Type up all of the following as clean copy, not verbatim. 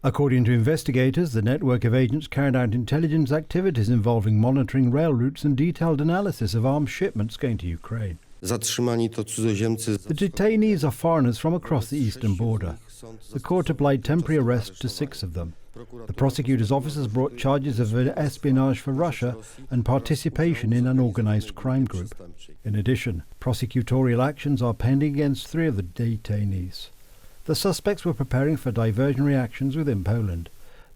According to investigators, the network of agents carried out intelligence activities involving monitoring rail routes and detailed analysis of arms shipments going to Ukraine. Zatrzymani to cudzoziemcy. The detainees are foreigners from across the eastern border. The court applied temporary arrest to 6 of them. The prosecutor's officers brought charges of espionage for Russia and participation in an organised crime group. In addition, prosecutorial actions are pending against 3 of the detainees. The suspects were preparing for diversionary actions within Poland.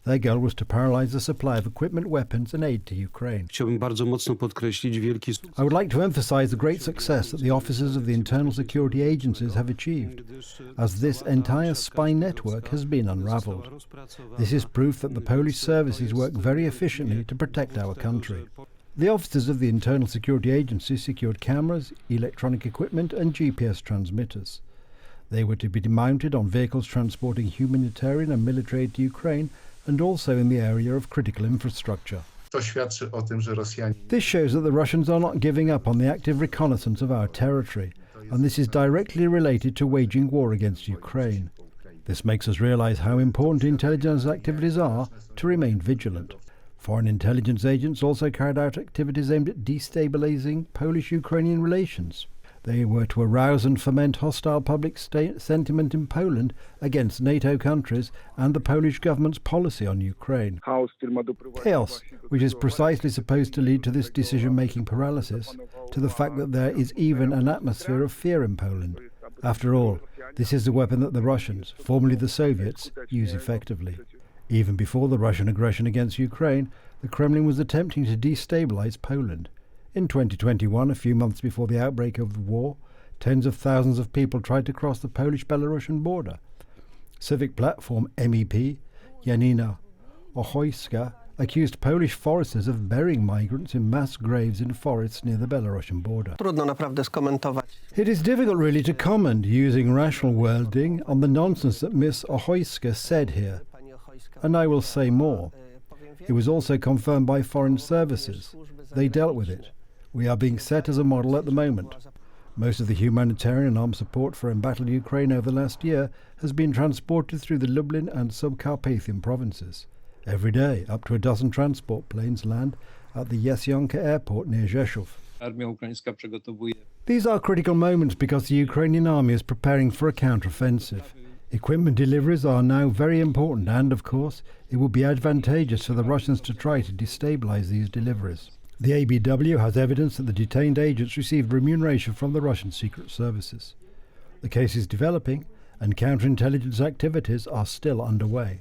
Their goal was to paralyze the supply of equipment, weapons and aid to Ukraine. Chciałbym bardzo mocno podkreślić wielki I would like to emphasize the great success that the officers of the internal security agencies have achieved, as this entire spy network has been unraveled. This is proof that the Polish services work very efficiently to protect our country. The officers of the internal security agency secured cameras, electronic equipment and GPS transmitters. They were to be mounted on vehicles transporting humanitarian and military aid to Ukraine and also in the area of critical infrastructure. This shows that the Russians are not giving up on the active reconnaissance of our territory, and this is directly related to waging war against Ukraine. This makes us realize how important intelligence activities are to remain vigilant. Foreign intelligence agents also carried out activities aimed at destabilizing Polish-Ukrainian relations. They were to arouse and foment hostile public sentiment in Poland against NATO countries and the Polish government's policy on Ukraine. Chaos, which is precisely supposed to lead to this decision-making paralysis, to the fact that there is even an atmosphere of fear in Poland. After all, this is the weapon that the Russians, formerly the Soviets, use effectively. Even before the Russian aggression against Ukraine, the Kremlin was attempting to destabilize Poland. In 2021, a few months before the outbreak of the war, tens of thousands of people tried to cross the Polish-Belarusian border. Civic platform MEP Janina Ochojska accused Polish foresters of burying migrants in mass graves in forests near the Belarusian border. It is difficult really to comment using rational wording on the nonsense that Ms. Ochojska said here. And I will say more. It was also confirmed by foreign services. They dealt with it. We are being set as a model at the moment. Most of the humanitarian and armed support for embattled Ukraine over the last year has been transported through the Lublin and Subcarpathian provinces. Every day, up to a dozen transport planes land at the Jasionka airport near Rzeszów. These are critical moments because the Ukrainian army is preparing for a counteroffensive. Equipment deliveries are now very important and, of course, it will be advantageous for the Russians to try to destabilize these deliveries. The ABW has evidence that the detained agents received remuneration from the Russian secret services. The case is developing and counterintelligence activities are still underway.